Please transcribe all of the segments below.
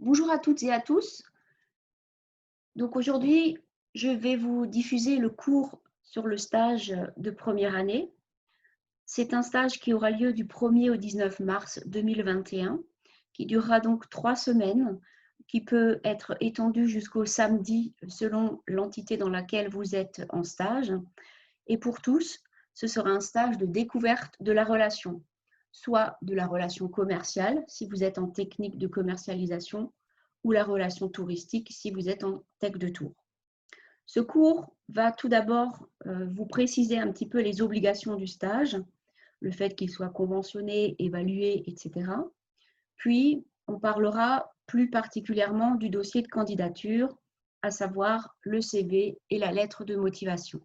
Bonjour à toutes et à tous. Donc aujourd'hui, je vais vous diffuser le cours sur le stage de première année. C'est un stage qui aura lieu du 1er au 19 mars 2021, qui durera donc 3 semaines, qui peut être étendu jusqu'au samedi selon l'entité dans laquelle vous êtes en stage. Et pour tous, ce sera un stage de découverte de la relation, soit de la relation commerciale si vous êtes en technique de commercialisation, ou la relation touristique si vous êtes en tech de tour. Ce cours va tout d'abord vous préciser un petit peu les obligations du stage, le fait qu'il soit conventionné, évalué, etc. Puis, on parlera plus particulièrement du dossier de candidature, à savoir le CV et la lettre de motivation.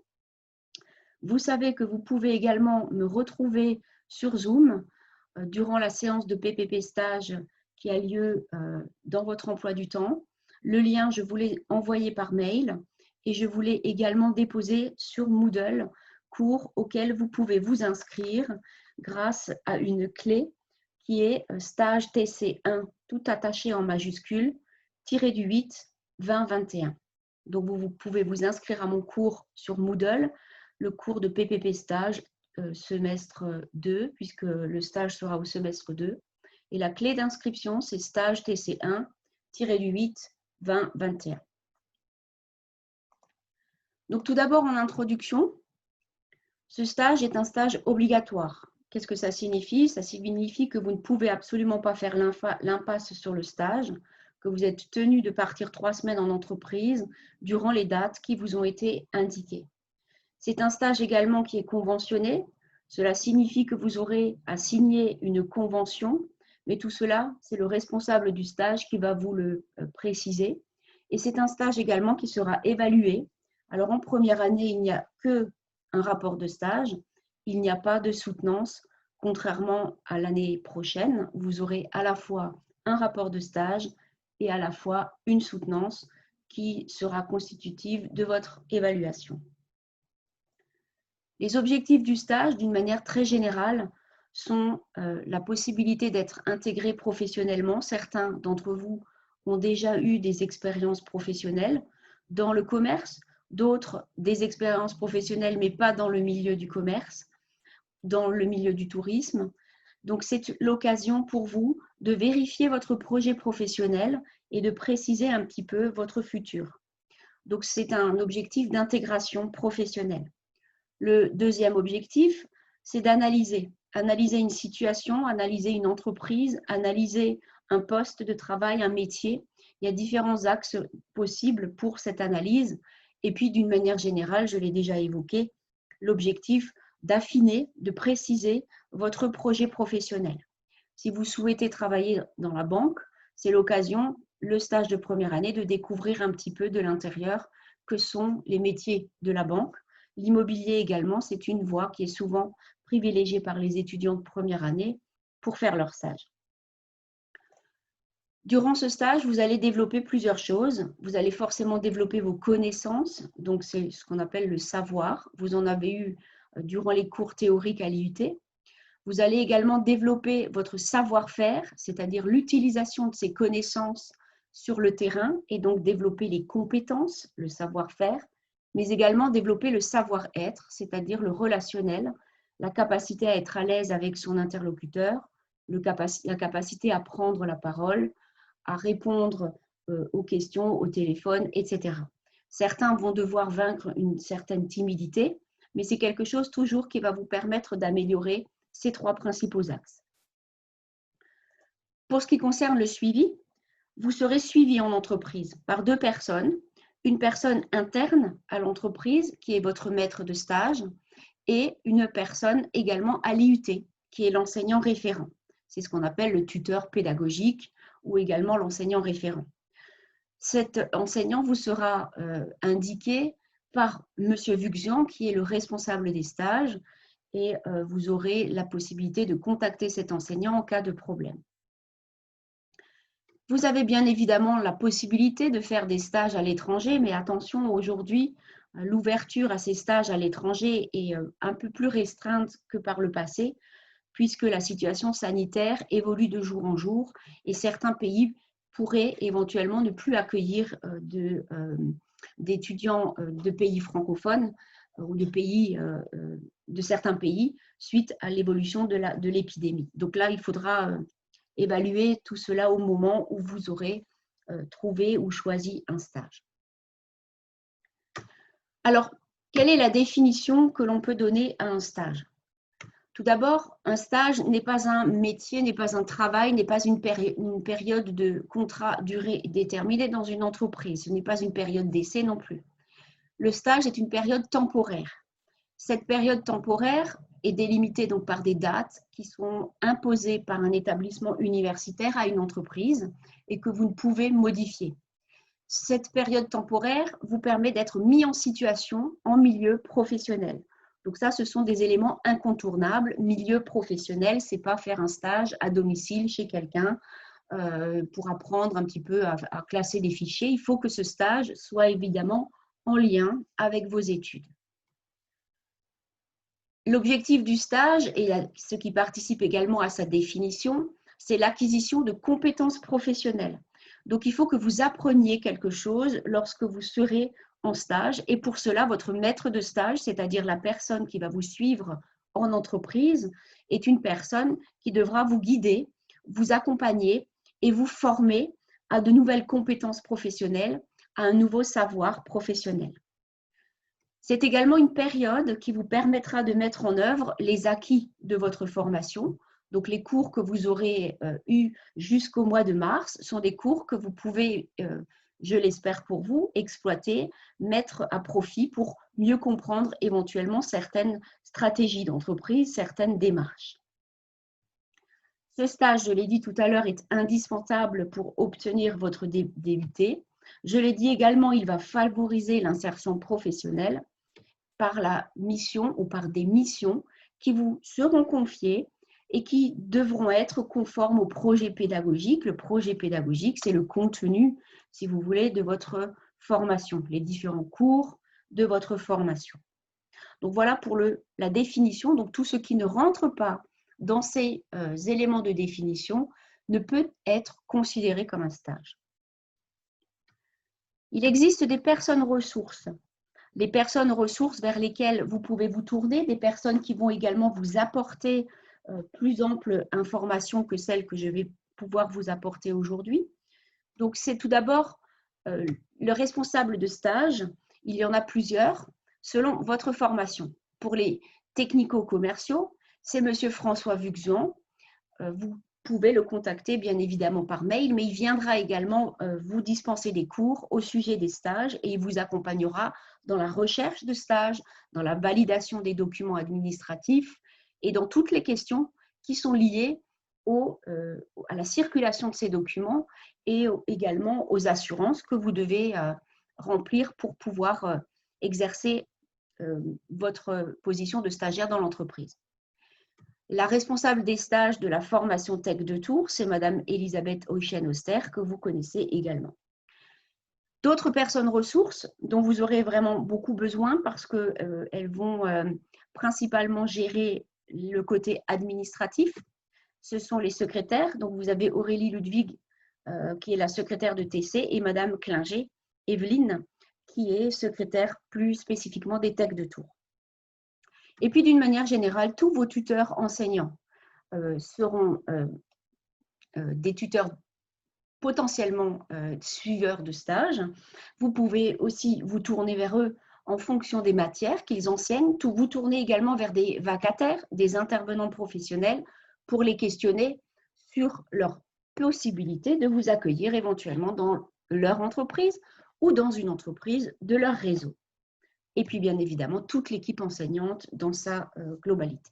Vous savez que vous pouvez également me retrouver sur Zoom durant la séance de PPP stage qui a lieu dans votre emploi du temps. Le lien, je vous l'ai envoyé par mail et je vous l'ai également déposé sur Moodle, cours auquel vous pouvez vous inscrire grâce à une clé qui est stage TC1, tout attaché en majuscule, tiré du 8 20 21. Donc, vous pouvez vous inscrire à mon cours sur Moodle, le cours de PPP stage semestre 2, puisque le stage sera au semestre 2. Et la clé d'inscription, c'est stage TC1, tiré du 8 20 21. Donc, tout d'abord, en introduction, ce stage est un stage obligatoire. Qu'est-ce que ça signifie? Ça signifie que vous ne pouvez absolument pas faire l'impasse sur le stage, que vous êtes tenu de partir 3 semaines en entreprise durant les dates qui vous ont été indiquées. C'est un stage également qui est conventionné. Cela signifie que vous aurez à signer une convention, mais tout cela, c'est le responsable du stage qui va vous le préciser. Et c'est un stage également qui sera évalué. Alors en première année, il n'y a que un rapport de stage, il n'y a pas de soutenance, contrairement à l'année prochaine, vous aurez à la fois un rapport de stage et à la fois une soutenance qui sera constitutive de votre évaluation. Les objectifs du stage, d'une manière très générale, sont la possibilité d'être intégré professionnellement. Certains d'entre vous ont déjà eu des expériences professionnelles dans le commerce, d'autres des expériences professionnelles, mais pas dans le milieu du commerce, dans le milieu du tourisme. Donc, c'est l'occasion pour vous de vérifier votre projet professionnel et de préciser un petit peu votre futur. Donc, c'est un objectif d'intégration professionnelle. Le deuxième objectif, c'est d'analyser. Analyser une situation, analyser une entreprise, analyser un poste de travail, un métier. Il y a différents axes possibles pour cette analyse. Et puis, d'une manière générale, je l'ai déjà évoqué, l'objectif d'affiner, de préciser votre projet professionnel. Si vous souhaitez travailler dans la banque, c'est l'occasion, le stage de première année, de découvrir un petit peu de l'intérieur que sont les métiers de la banque. L'immobilier également, c'est une voie qui est souvent privilégiée par les étudiants de première année pour faire leur stage. Durant ce stage, vous allez développer plusieurs choses. Vous allez forcément développer vos connaissances, donc c'est ce qu'on appelle le savoir. Vous en avez eu durant les cours théoriques à l'IUT. Vous allez également développer votre savoir-faire, c'est-à-dire l'utilisation de ces connaissances sur le terrain et donc développer les compétences, le savoir-faire, mais également développer le savoir-être, c'est-à-dire le relationnel, la capacité à être à l'aise avec son interlocuteur, la capacité à prendre la parole, à répondre aux questions au téléphone, etc. Certains vont devoir vaincre une certaine timidité, mais c'est quelque chose toujours qui va vous permettre d'améliorer ces 3 principaux axes. Pour ce qui concerne le suivi, vous serez suivi en entreprise par 2 personnes, une personne interne à l'entreprise qui est votre maître de stage et une personne également à l'IUT qui est l'enseignant référent. C'est ce qu'on appelle le tuteur pédagogique ou également l'enseignant référent. Cet enseignant vous sera indiqué par Monsieur Vuxian qui est le responsable des stages et vous aurez la possibilité de contacter cet enseignant en cas de problème. Vous avez bien évidemment la possibilité de faire des stages à l'étranger, mais attention, aujourd'hui, l'ouverture à ces stages à l'étranger est un peu plus restreinte que par le passé, puisque la situation sanitaire évolue de jour en jour et certains pays pourrait éventuellement ne plus accueillir d'étudiants de pays francophones ou de certains pays suite à l'évolution de l'épidémie. Donc là, il faudra évaluer tout cela au moment où vous aurez trouvé ou choisi un stage. Alors, quelle est la définition que l'on peut donner à un stage? Tout d'abord, un stage n'est pas un métier, n'est pas un travail, n'est pas une période de contrat durée déterminée dans une entreprise. Ce n'est pas une période d'essai non plus. Le stage est une période temporaire. Cette période temporaire est délimitée donc par des dates qui sont imposées par un établissement universitaire à une entreprise et que vous ne pouvez modifier. Cette période temporaire vous permet d'être mis en situation en milieu professionnel. Donc ça, ce sont des éléments incontournables. Milieu professionnel, ce n'est pas faire un stage à domicile chez quelqu'un pour apprendre un petit peu à classer des fichiers. Il faut que ce stage soit évidemment en lien avec vos études. L'objectif du stage, et ce qui participe également à sa définition, c'est l'acquisition de compétences professionnelles. Donc, il faut que vous appreniez quelque chose lorsque vous serez en stage. Et pour cela, votre maître de stage, c'est-à-dire la personne qui va vous suivre en entreprise, est une personne qui devra vous guider, vous accompagner et vous former à de nouvelles compétences professionnelles, à un nouveau savoir professionnel. C'est également une période qui vous permettra de mettre en œuvre les acquis de votre formation. Donc, les cours que vous aurez eus jusqu'au mois de mars sont des cours que vous pouvez, je l'espère pour vous, exploiter, mettre à profit pour mieux comprendre éventuellement certaines stratégies d'entreprise, certaines démarches. Ce stage, je l'ai dit tout à l'heure, est indispensable pour obtenir votre DUT. Je l'ai dit également, il va favoriser l'insertion professionnelle par la mission ou par des missions qui vous seront confiées et qui devront être conformes au projet pédagogique. Le projet pédagogique, c'est le contenu, si vous voulez, de votre formation, les différents cours de votre formation. Donc voilà pour la définition. Donc tout ce qui ne rentre pas dans ces éléments de définition ne peut être considéré comme un stage. Il existe des personnes ressources. Les personnes ressources vers lesquelles vous pouvez vous tourner, des personnes qui vont également vous apporter plus ample information que celle que je vais pouvoir vous apporter aujourd'hui. Donc, c'est tout d'abord le responsable de stage. Il y en a plusieurs selon votre formation. Pour les technico-commerciaux, c'est M. François Vuxon. Vous pouvez le contacter bien évidemment par mail, mais il viendra également vous dispenser des cours au sujet des stages et il vous accompagnera dans la recherche de stages, dans la validation des documents administratifs et dans toutes les questions qui sont liées à la circulation de ces documents et également aux assurances que vous devez remplir pour pouvoir exercer votre position de stagiaire dans l'entreprise. La responsable des stages de la formation Tech de Tours, c'est Madame Elisabeth Oychen-Oster, que vous connaissez également. D'autres personnes ressources dont vous aurez vraiment beaucoup besoin parce qu'elles vont principalement gérer le côté administratif, ce sont les secrétaires. Donc, vous avez Aurélie Ludwig, qui est la secrétaire de TC, et Madame Klinger, Evelyne, qui est secrétaire plus spécifiquement des Tech de Tours. Et puis, d'une manière générale, tous vos tuteurs enseignants seront des tuteurs potentiellement suiveurs de stage. Vous pouvez aussi vous tourner vers eux en fonction des matières qu'ils enseignent. Vous tournez également vers des vacataires, des intervenants professionnels pour les questionner sur leur possibilité de vous accueillir éventuellement dans leur entreprise ou dans une entreprise de leur réseau. Et puis, bien évidemment, toute l'équipe enseignante dans sa globalité.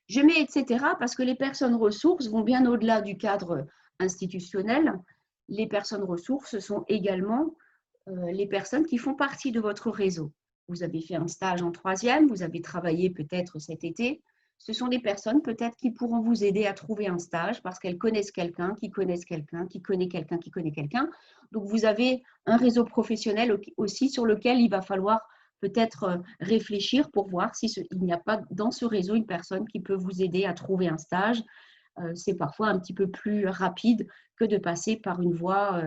Je mets etc. parce que les personnes ressources vont bien au-delà du cadre institutionnel. Les personnes ressources sont également les personnes qui font partie de votre réseau. Vous avez fait un stage en 3e, vous avez travaillé peut-être cet été. Ce sont des personnes peut-être qui pourront vous aider à trouver un stage parce qu'elles connaissent quelqu'un, qui connaissent quelqu'un, qui connaît quelqu'un, qui connaît quelqu'un. Donc, vous avez un réseau professionnel aussi sur lequel il va falloir peut-être réfléchir pour voir s'il n'y a pas dans ce réseau une personne qui peut vous aider à trouver un stage c'est parfois un petit peu plus rapide que de passer par une voie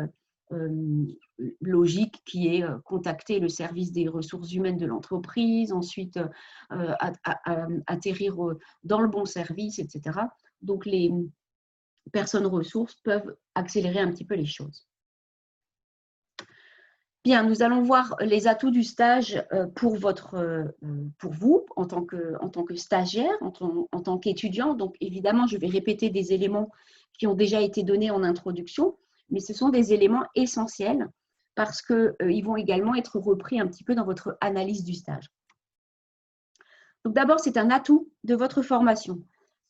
logique qui est contacter le service des ressources humaines de l'entreprise, ensuite atterrir dans le bon service, etc. Donc, les personnes ressources peuvent accélérer un petit peu les choses. Bien, nous allons voir les atouts du stage pour vous en tant que stagiaire, en tant qu'étudiant. Donc, évidemment, je vais répéter des éléments qui ont déjà été donnés en introduction, mais ce sont des éléments essentiels parce qu'ils vont également être repris un petit peu dans votre analyse du stage. Donc, d'abord, c'est un atout de votre formation.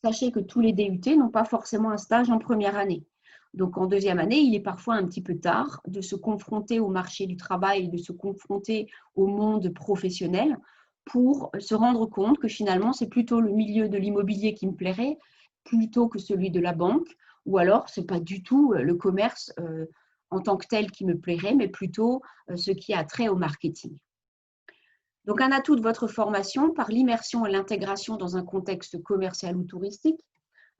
Sachez que tous les DUT n'ont pas forcément un stage en première année. Donc, en deuxième année, il est parfois un petit peu tard de se confronter au marché du travail, de se confronter au monde professionnel pour se rendre compte que finalement, c'est plutôt le milieu de l'immobilier qui me plairait plutôt que celui de la banque, ou alors ce n'est pas du tout le commerce en tant que tel qui me plairait, mais plutôt ce qui a trait au marketing. Donc, un atout de votre formation par l'immersion et l'intégration dans un contexte commercial ou touristique.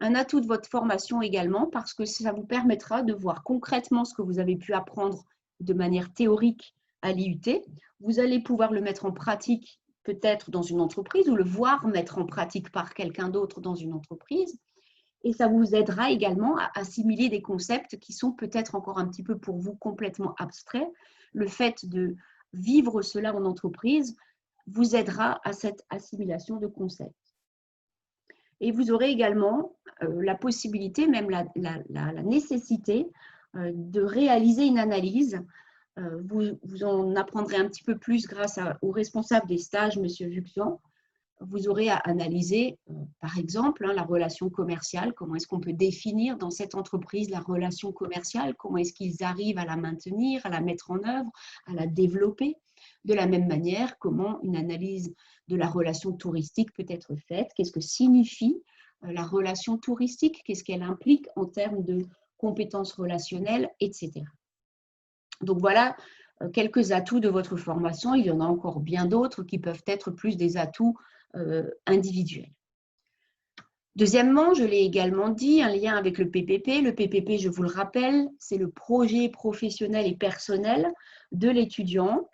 Un atout de votre formation également parce que ça vous permettra de voir concrètement ce que vous avez pu apprendre de manière théorique à l'IUT. Vous allez pouvoir le mettre en pratique peut-être dans une entreprise ou le voir mettre en pratique par quelqu'un d'autre dans une entreprise. Et ça vous aidera également à assimiler des concepts qui sont peut-être encore un petit peu pour vous complètement abstraits. Le fait de vivre cela en entreprise vous aidera à cette assimilation de concepts. Et vous aurez également la possibilité, même la nécessité de réaliser une analyse. Vous en apprendrez un petit peu plus grâce au responsable des stages, M. Vuxian. Vous aurez à analyser, par exemple, la relation commerciale. Comment est-ce qu'on peut définir dans cette entreprise la relation commerciale? Comment est-ce qu'ils arrivent à la maintenir, à la mettre en œuvre, à la développer? De la même manière, comment une analyse de la relation touristique peut être faite? Qu'est-ce que signifie la relation touristique? Qu'est-ce qu'elle implique en termes de compétences relationnelles, etc. Donc voilà quelques atouts de votre formation. Il y en a encore bien d'autres qui peuvent être plus des atouts individuels. Deuxièmement, je l'ai également dit, un lien avec le PPP. Le PPP, je vous le rappelle, c'est le projet professionnel et personnel de l'étudiant.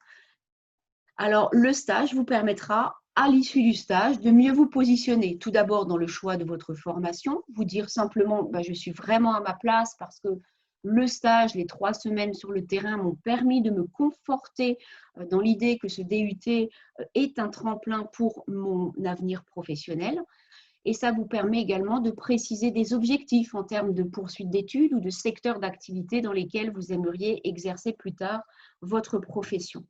Alors, le stage vous permettra, à l'issue du stage, de mieux vous positionner. Tout d'abord dans le choix de votre formation, vous dire simplement je suis vraiment à ma place parce que le stage, les 3 semaines sur le terrain m'ont permis de me conforter dans l'idée que ce DUT est un tremplin pour mon avenir professionnel. Et ça vous permet également de préciser des objectifs en termes de poursuite d'études ou de secteurs d'activité dans lesquels vous aimeriez exercer plus tard votre profession.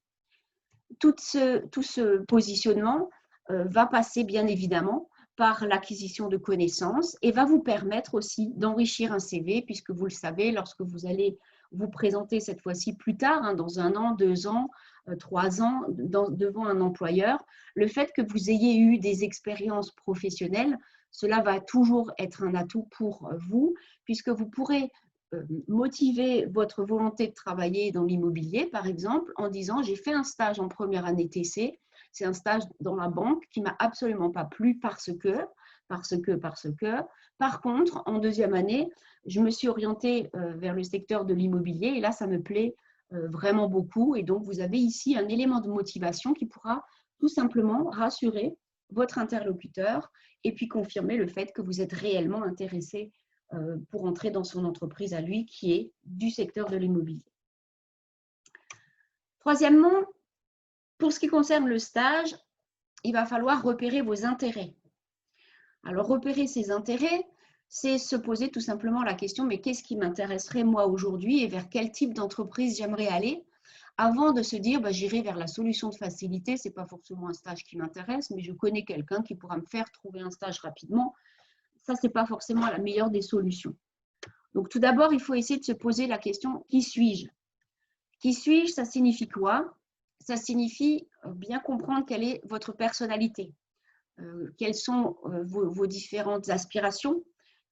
Tout ce positionnement va passer bien évidemment par l'acquisition de connaissances et va vous permettre aussi d'enrichir un CV puisque vous le savez, lorsque vous allez vous présenter cette fois-ci plus tard, dans 1 an, 2 ans, 3 ans, devant un employeur, le fait que vous ayez eu des expériences professionnelles, cela va toujours être un atout pour vous puisque vous pourrez motiver votre volonté de travailler dans l'immobilier, par exemple, en disant « j'ai fait un stage en première année TC, c'est un stage dans la banque qui ne m'a absolument pas plu parce que… Par contre, en deuxième année, je me suis orientée vers le secteur de l'immobilier et là, ça me plaît vraiment beaucoup. Et donc, vous avez ici un élément de motivation qui pourra tout simplement rassurer votre interlocuteur et puis confirmer le fait que vous êtes réellement intéressé pour entrer dans son entreprise à lui qui est du secteur de l'immobilier. Troisièmement, pour ce qui concerne le stage, il va falloir repérer vos intérêts. Alors, repérer ses intérêts, c'est se poser tout simplement la question, mais qu'est-ce qui m'intéresserait moi aujourd'hui et vers quel type d'entreprise j'aimerais aller avant de se dire, j'irai vers la solution de facilité, ce n'est pas forcément un stage qui m'intéresse, mais je connais quelqu'un qui pourra me faire trouver un stage rapidement. Ça, ce n'est pas forcément la meilleure des solutions. Donc, tout d'abord, il faut essayer de se poser la question, qui suis-je? Qui suis-je, ça signifie quoi? Ça signifie bien comprendre quelle est votre personnalité, quelles sont vos différentes aspirations,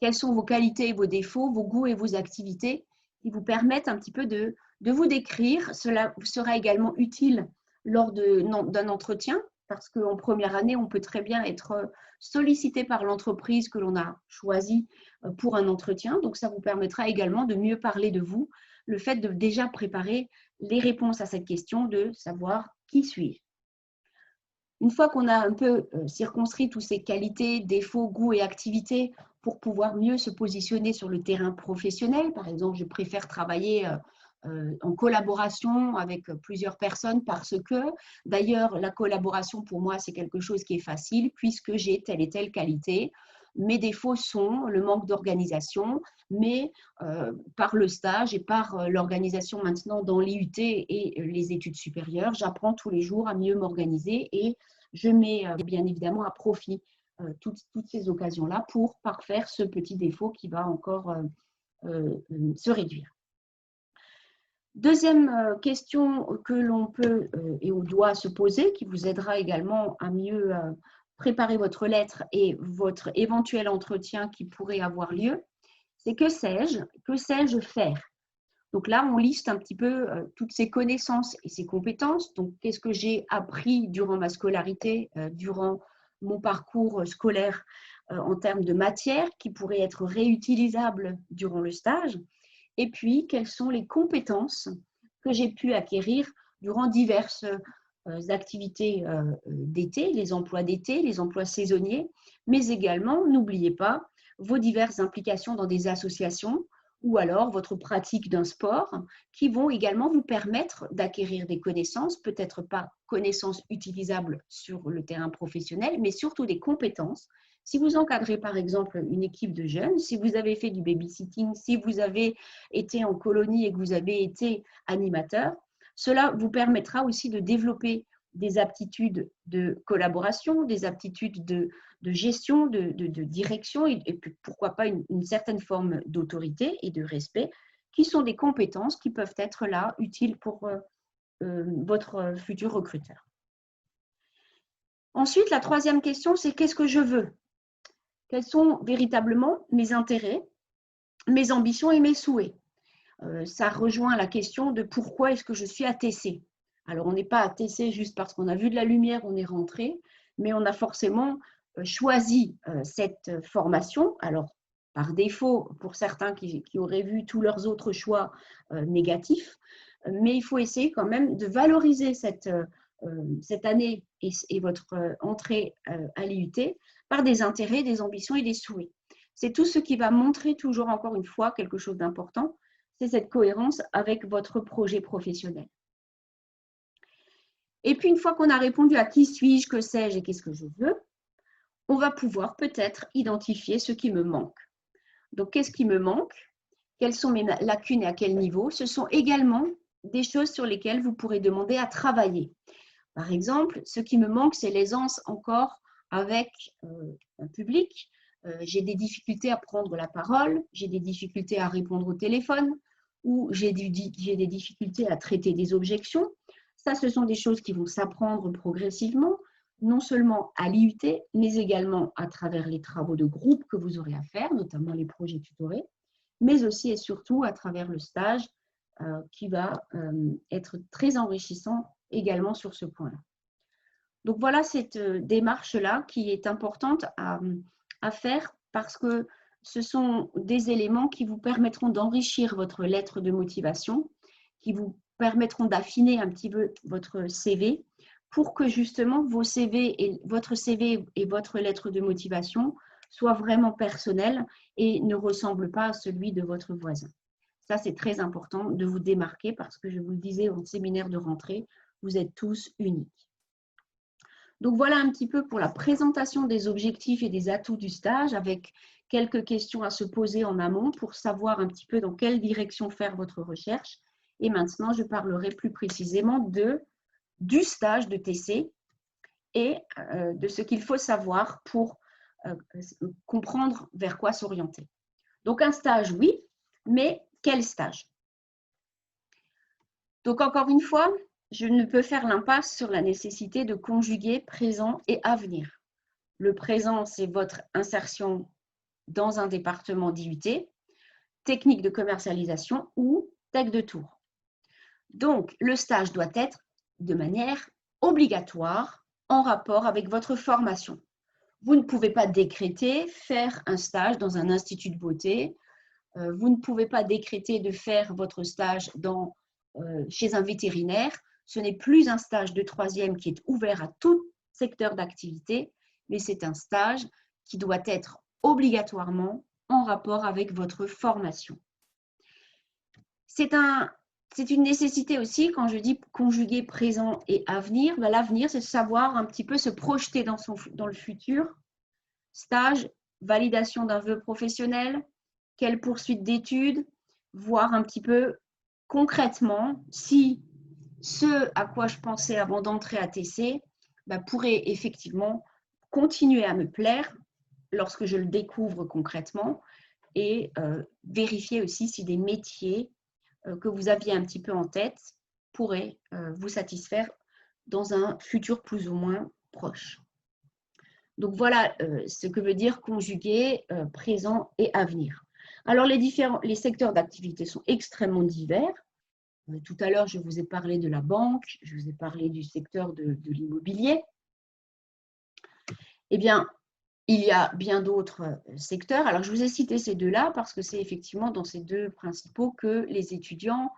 quelles sont vos qualités et vos défauts, vos goûts et vos activités qui vous permettent un petit peu de vous décrire. Cela sera également utile lors d'un entretien parce qu'en première année, on peut très bien être sollicité par l'entreprise que l'on a choisie pour un entretien. Donc, ça vous permettra également de mieux parler de vous, le fait de déjà préparer les réponses à cette question de savoir qui suis-je. Une fois qu'on a un peu circonscrit toutes ces qualités, défauts, goûts et activités pour pouvoir mieux se positionner sur le terrain professionnel, par exemple, je préfère travailler en collaboration avec plusieurs personnes parce que, d'ailleurs, la collaboration pour moi, c'est quelque chose qui est facile puisque j'ai telle et telle qualité. Mes défauts sont le manque d'organisation, mais par le stage et par l'organisation maintenant dans l'IUT et les études supérieures, j'apprends tous les jours à mieux m'organiser et je mets bien évidemment à profit toutes ces occasions-là pour parfaire ce petit défaut qui va encore se réduire. Deuxième question que l'on peut et on doit se poser, qui vous aidera également à mieux préparer votre lettre et votre éventuel entretien qui pourrait avoir lieu, c'est que sais-je faire? Donc là, on liste un petit peu toutes ces connaissances et ces compétences. Donc, qu'est-ce que j'ai appris durant ma scolarité, durant mon parcours scolaire en termes de matière qui pourraient être réutilisables durant le stage? Et puis, quelles sont les compétences que j'ai pu acquérir durant diverses activités d'été, les emplois d'été, les emplois saisonniers, mais également, n'oubliez pas, vos diverses implications dans des associations ou alors votre pratique d'un sport qui vont également vous permettre d'acquérir des connaissances, peut-être pas connaissances utilisables sur le terrain professionnel, mais surtout des compétences. Si vous encadrez par exemple une équipe de jeunes, si vous avez fait du babysitting, si vous avez été en colonie et que vous avez été animateur, cela vous permettra aussi de développer des aptitudes de collaboration, des aptitudes de gestion, de direction et puis pourquoi pas une certaine forme d'autorité et de respect qui sont des compétences qui peuvent être là utiles pour votre futur recruteur. Ensuite, la troisième question, c'est qu'est-ce que je veux? Quels sont véritablement mes intérêts, mes ambitions et mes souhaits? Ça rejoint la question de pourquoi est-ce que je suis à TC. Alors, on n'est pas à TC juste parce qu'on a vu de la lumière, on est rentré, mais on a forcément choisi cette formation. Alors, par défaut, pour certains qui auraient vu tous leurs autres choix négatifs, mais il faut essayer quand même de valoriser cette année et votre entrée à l'IUT par des intérêts, des ambitions et des souhaits. C'est tout ce qui va montrer toujours, encore une fois, quelque chose d'important, c'est cette cohérence avec votre projet professionnel. Et puis, une fois qu'on a répondu à qui suis-je, que sais-je et qu'est-ce que je veux, on va pouvoir peut-être identifier ce qui me manque. Donc, qu'est-ce qui me manque? Quelles sont mes lacunes et à quel niveau? Ce sont également des choses sur lesquelles vous pourrez demander à travailler. Par exemple, ce qui me manque, c'est l'aisance encore avec un public. J'ai des difficultés à prendre la parole, j'ai des difficultés à répondre au téléphone ou j'ai des difficultés à traiter des objections. Ça, ce sont des choses qui vont s'apprendre progressivement, non seulement à l'IUT, mais également à travers les travaux de groupe que vous aurez à faire, notamment les projets tutorés, mais aussi et surtout à travers le stage qui va être très enrichissant également sur ce point-là. Donc voilà cette démarche-là qui est importante à faire parce que ce sont des éléments qui vous permettront d'enrichir votre lettre de motivation, qui vous permettront d'affiner un petit peu votre CV pour que justement votre CV et votre lettre de motivation soient vraiment personnels et ne ressemblent pas à celui de votre voisin. Ça, c'est très important de vous démarquer parce que je vous le disais en séminaire de rentrée, vous êtes tous uniques. Donc, voilà un petit peu pour la présentation des objectifs et des atouts du stage avec quelques questions à se poser en amont pour savoir un petit peu dans quelle direction faire votre recherche. Et maintenant, je parlerai plus précisément du stage de TC et de ce qu'il faut savoir pour comprendre vers quoi s'orienter. Donc, un stage, oui, mais quel stage? Donc, encore une fois, je ne peux faire l'impasse sur la nécessité de conjuguer présent et avenir. Le présent, c'est votre insertion dans un département d'IUT, technique de commercialisation ou tech de tour. Donc, le stage doit être de manière obligatoire en rapport avec votre formation. Vous ne pouvez pas décréter faire un stage dans un institut de beauté. Vous ne pouvez pas décréter de faire votre stage chez un vétérinaire. Ce n'est plus un stage de troisième qui est ouvert à tout secteur d'activité, mais c'est un stage qui doit être obligatoirement en rapport avec votre formation. C'est une nécessité aussi, quand je dis conjuguer présent et avenir, l'avenir, c'est de savoir un petit peu se projeter dans le futur. Stage, validation d'un vœu professionnel, quelle poursuite d'études, voir un petit peu concrètement si ce à quoi je pensais avant d'entrer à TC pourrait effectivement continuer à me plaire lorsque je le découvre concrètement et vérifier aussi si des métiers que vous aviez un petit peu en tête pourraient vous satisfaire dans un futur plus ou moins proche. Donc voilà ce que veut dire conjuguer présent et avenir. Alors les secteurs d'activité sont extrêmement divers. Tout à l'heure, je vous ai parlé de la banque, je vous ai parlé du secteur de l'immobilier. Eh bien, il y a bien d'autres secteurs. Alors, je vous ai cité ces deux-là parce que c'est effectivement dans ces deux principaux que les étudiants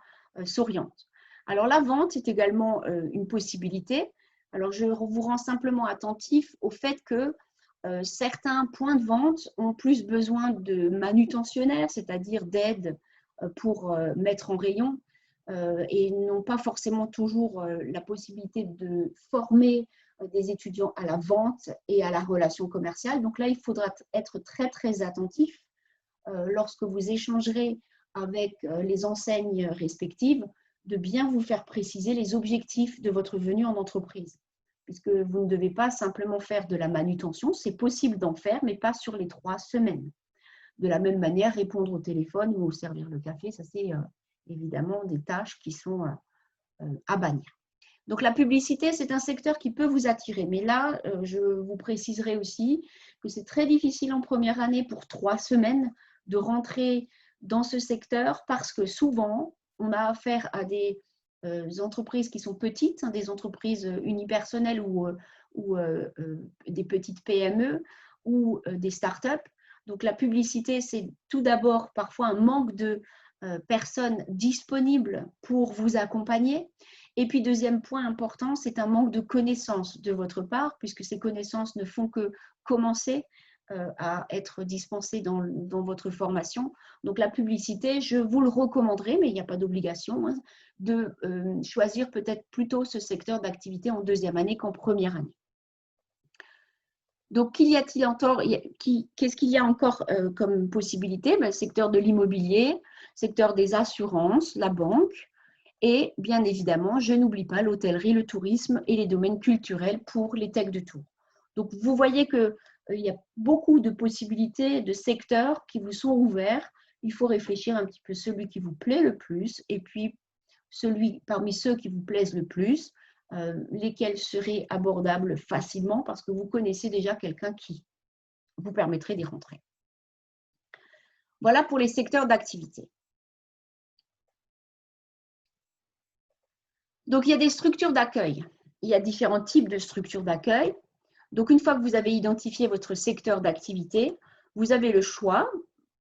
s'orientent. Alors, la vente est également une possibilité. Alors, je vous rends simplement attentif au fait que certains points de vente ont plus besoin de manutentionnaires, c'est-à-dire d'aide pour mettre en rayon et n'ont pas forcément toujours la possibilité de former des étudiants à la vente et à la relation commerciale. Donc là, il faudra être très, très attentif lorsque vous échangerez avec les enseignes respectives, de bien vous faire préciser les objectifs de votre venue en entreprise. Puisque vous ne devez pas simplement faire de la manutention, c'est possible d'en faire, mais pas sur les 3 semaines. De la même manière, répondre au téléphone ou servir le café, ça c'est évidemment des tâches qui sont à bannir. Donc la publicité, c'est un secteur qui peut vous attirer. Mais là, je vous préciserai aussi que c'est très difficile en première année pour 3 semaines de rentrer dans ce secteur parce que souvent, on a affaire à des entreprises qui sont petites, des entreprises unipersonnelles ou des petites PME ou des startups. Donc la publicité, c'est tout d'abord parfois un manque de personnes disponibles pour vous accompagner. Et puis, deuxième point important, c'est un manque de connaissances de votre part, puisque ces connaissances ne font que commencer à être dispensées dans votre formation. Donc, la publicité, je vous le recommanderais, mais il n'y a pas d'obligation, de choisir peut-être plutôt ce secteur d'activité en deuxième année qu'en première année. Donc, qu'est-ce qu'il y a encore comme possibilité? Le secteur de l'immobilier, secteur des assurances, la banque et bien évidemment, je n'oublie pas l'hôtellerie, le tourisme et les domaines culturels pour les Tech de Tours. Donc, vous voyez qu'il y a beaucoup de possibilités, de secteurs qui vous sont ouverts. Il faut réfléchir un petit peu celui qui vous plaît le plus et puis celui parmi ceux qui vous plaisent le plus, lesquels seraient abordables facilement parce que vous connaissez déjà quelqu'un qui vous permettrait d'y rentrer. Voilà pour les secteurs d'activité. Donc, il y a des structures d'accueil. Il y a différents types de structures d'accueil. Donc, une fois que vous avez identifié votre secteur d'activité, vous avez le choix,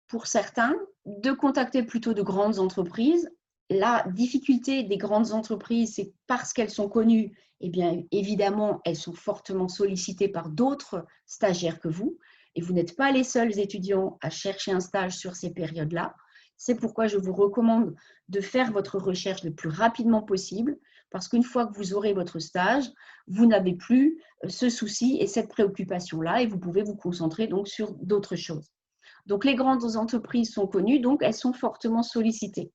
pour certains, de contacter plutôt de grandes entreprises. La difficulté des grandes entreprises, c'est parce qu'elles sont connues, eh bien, évidemment, elles sont fortement sollicitées par d'autres stagiaires que vous. Et vous n'êtes pas les seuls étudiants à chercher un stage sur ces périodes-là. C'est pourquoi je vous recommande de faire votre recherche le plus rapidement possible, parce qu'une fois que vous aurez votre stage, vous n'avez plus ce souci et cette préoccupation-là et vous pouvez vous concentrer donc sur d'autres choses. Donc, les grandes entreprises sont connues, donc elles sont fortement sollicitées.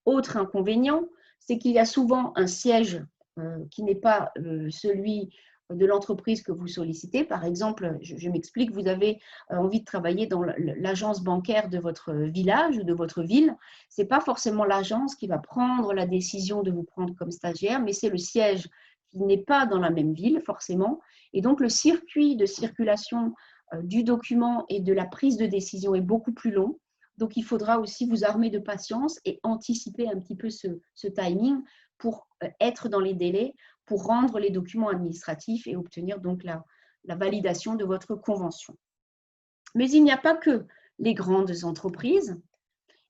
Autre inconvénient, c'est qu'il y a souvent un siège qui n'est pas celui de l'entreprise que vous sollicitez. Par exemple, je m'explique, vous avez envie de travailler dans l'agence bancaire de votre village ou de votre ville. Ce n'est pas forcément l'agence qui va prendre la décision de vous prendre comme stagiaire, mais c'est le siège qui n'est pas dans la même ville forcément. Et donc, le circuit de circulation du document et de la prise de décision est beaucoup plus long. Donc, il faudra aussi vous armer de patience et anticiper un petit peu ce timing pour être dans les délais, pour rendre les documents administratifs et obtenir donc la validation de votre convention. Mais il n'y a pas que les grandes entreprises,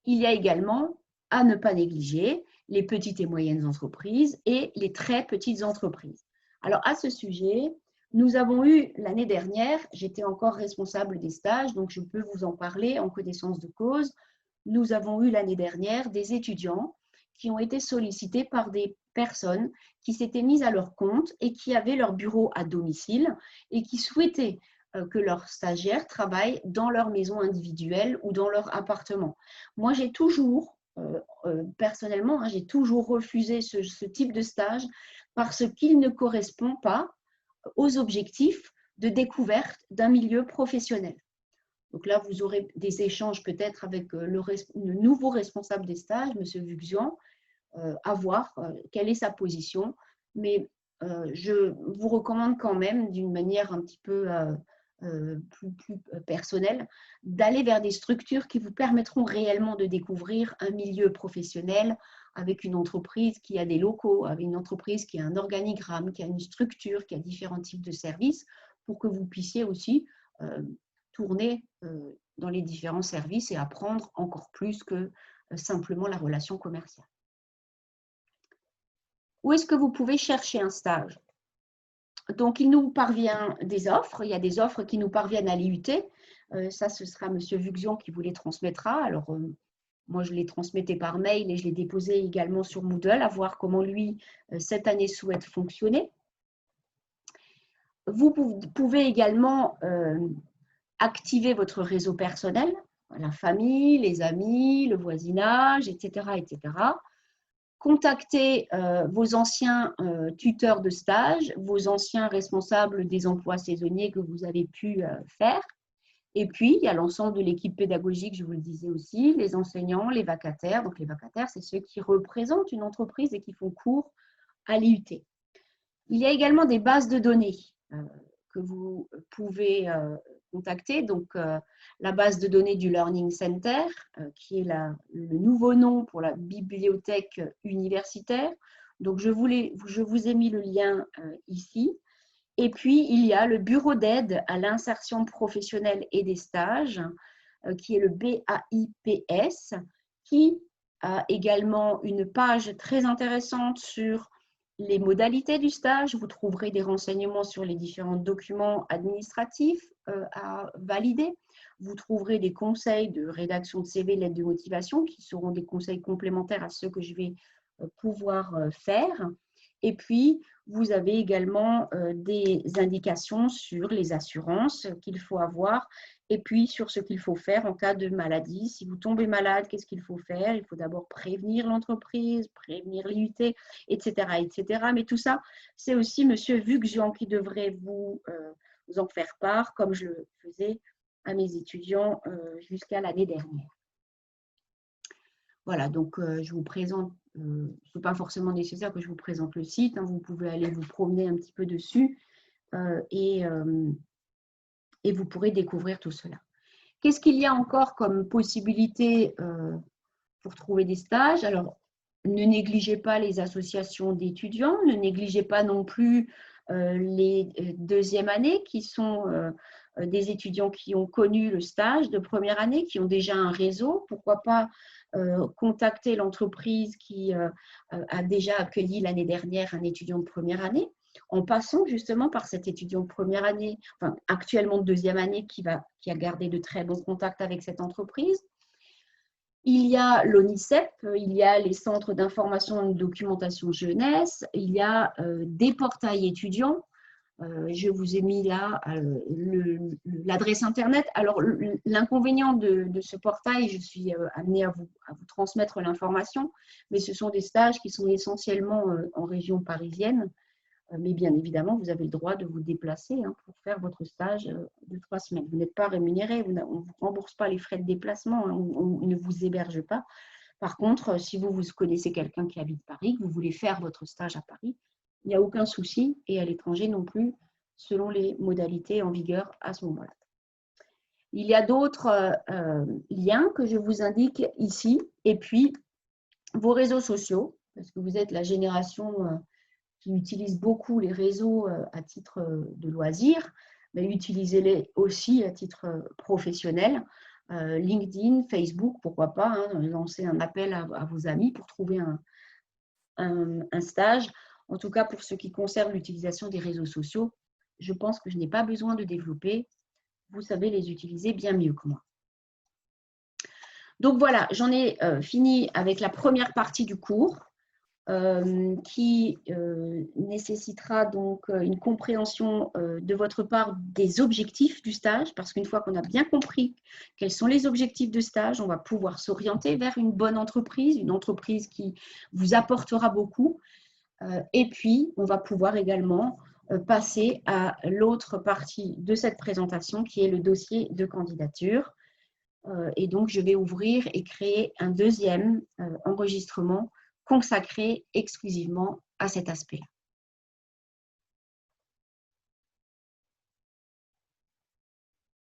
il y a également, à ne pas négliger, les petites et moyennes entreprises et les très petites entreprises. Alors, à ce sujet, nous avons eu l'année dernière, j'étais encore responsable des stages, donc je peux vous en parler en connaissance de cause. Nous avons eu l'année dernière des étudiants qui ont été sollicités par des personnes qui s'étaient mises à leur compte et qui avaient leur bureau à domicile et qui souhaitaient que leurs stagiaires travaillent dans leur maison individuelle ou dans leur appartement. Moi, j'ai toujours, personnellement, j'ai toujours refusé ce type de stage parce qu'il ne correspond pas aux objectifs de découverte d'un milieu professionnel. Donc là, vous aurez des échanges peut-être avec le nouveau responsable des stages, M. Vuxian, à voir quelle est sa position. Mais je vous recommande quand même, d'une manière un petit peu plus personnelle, d'aller vers des structures qui vous permettront réellement de découvrir un milieu professionnel avec une entreprise qui a des locaux, avec une entreprise qui a un organigramme, qui a une structure, qui a différents types de services, pour que vous puissiez aussi tourner dans les différents services et apprendre encore plus que simplement la relation commerciale. Où est-ce que vous pouvez chercher un stage? Donc, il nous parvient des offres. Il y a des offres qui nous parviennent à l'IUT. Ça, ce sera M. Vuxian qui vous les transmettra. Alors, moi, je les transmettais par mail et je les déposais également sur Moodle, à voir comment lui, cette année, souhaite fonctionner. Vous pouvez également activer votre réseau personnel, la famille, les amis, le voisinage, etc., etc. Contactez vos anciens tuteurs de stage, vos anciens responsables des emplois saisonniers que vous avez pu faire. Et puis, il y a l'ensemble de l'équipe pédagogique, je vous le disais aussi, les enseignants, les vacataires. Donc, les vacataires, c'est ceux qui représentent une entreprise et qui font cours à l'IUT. Il y a également des bases de données que vous pouvez contacter. Donc, la base de données du Learning Center, qui est le nouveau nom pour la bibliothèque universitaire. Donc, je vous ai mis le lien ici. Et puis, il y a le bureau d'aide à l'insertion professionnelle et des stages, qui est le BAIPS, qui a également une page très intéressante sur les modalités du stage. Vous trouverez des renseignements sur les différents documents administratifs à valider. Vous trouverez des conseils de rédaction de CV, lettre de motivation, qui seront des conseils complémentaires à ceux que je vais pouvoir faire. Et puis, vous avez également des indications sur les assurances qu'il faut avoir et puis sur ce qu'il faut faire en cas de maladie. Si vous tombez malade, qu'est-ce qu'il faut faire? Il faut d'abord prévenir l'entreprise, prévenir l'IUT, etc., etc. Mais tout ça, c'est aussi M. Vuxian qui devrait vous en faire part, comme je le faisais à mes étudiants jusqu'à l'année dernière. Voilà, donc je vous présente, ce n'est pas forcément nécessaire que je vous présente le site, vous pouvez aller vous promener un petit peu dessus et vous pourrez découvrir tout cela. Qu'est-ce qu'il y a encore comme possibilité pour trouver des stages? Alors, ne négligez pas les associations d'étudiants, ne négligez pas non plus les deuxièmes années qui sont des étudiants qui ont connu le stage de première année, qui ont déjà un réseau. Pourquoi pas contacter l'entreprise qui a déjà accueilli l'année dernière un étudiant de première année, en passant justement par cet étudiant de première année, enfin actuellement de deuxième année, qui a gardé de très bons contacts avec cette entreprise. Il y a l'ONICEP, il y a les centres d'information et de documentation jeunesse, il y a des portails étudiants. Je vous ai mis là l'adresse Internet. Alors, l'inconvénient de ce portail, je suis amenée à vous transmettre l'information, mais ce sont des stages qui sont essentiellement en région parisienne. Mais bien évidemment, vous avez le droit de vous déplacer pour faire votre stage de 3 semaines. Vous n'êtes pas rémunéré, on ne vous rembourse pas les frais de déplacement, on ne vous héberge pas. Par contre, si vous connaissez quelqu'un qui habite Paris, que vous voulez faire votre stage à Paris, il n'y a aucun souci, et à l'étranger non plus, selon les modalités en vigueur à ce moment-là. Il y a d'autres liens que je vous indique ici. Et puis, vos réseaux sociaux, parce que vous êtes la génération qui utilise beaucoup les réseaux à titre de loisir, mais utilisez-les aussi à titre professionnel. LinkedIn, Facebook, pourquoi pas, hein, lancer un appel à vos amis pour trouver un stage. En tout cas, pour ce qui concerne l'utilisation des réseaux sociaux, je pense que je n'ai pas besoin de développer. Vous savez les utiliser bien mieux que moi. Donc voilà, j'en ai fini avec la première partie du cours qui nécessitera donc une compréhension de votre part des objectifs du stage, parce qu'une fois qu'on a bien compris quels sont les objectifs de stage, on va pouvoir s'orienter vers une bonne entreprise, une entreprise qui vous apportera beaucoup. Et puis, on va pouvoir également passer à l'autre partie de cette présentation qui est le dossier de candidature. Et donc, je vais ouvrir et créer un deuxième enregistrement consacré exclusivement à cet aspect.